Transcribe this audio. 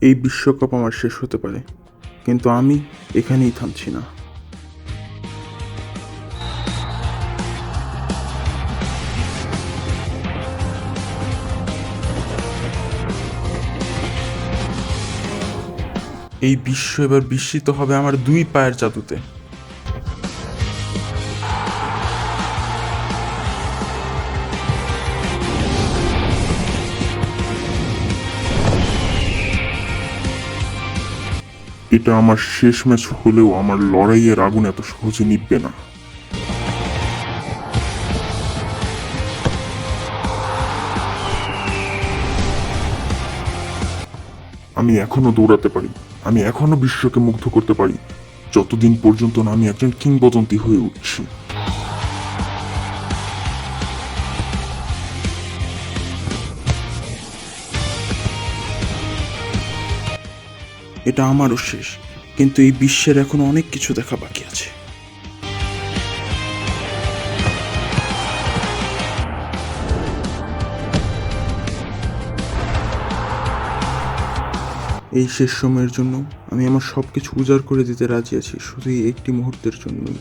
এই বিশ্বকাপ আমার শেষ হতে পারে, কিন্তু আমি এখানেই থামছি না। এই বিশ্ব এবার বিস্মিত হবে আমার 2 পায়ের জাদুতে। এটা আমার শেষ ম্যাচ হলেও আমার লড়াইয়ের আগুন এত সহজে নিভবে না। আমি এখনো দৌড়াতে পারি, আমি এখনো বিশ্বকে মুগ্ধ করতে পারি, যতদিন পর্যন্ত না আমি একজন কিংবদন্তি হয়ে উঠছি। এটা আমারও শেষ, কিন্তু এই বিশ্বের এখনো অনেক কিছু দেখা বাকি আছে। এই শেষ সময়ের জন্য আমি আমার সবকিছু উজাড় করে দিতে রাজি আছি, শুধু এই একটি মুহূর্তের জন্যই।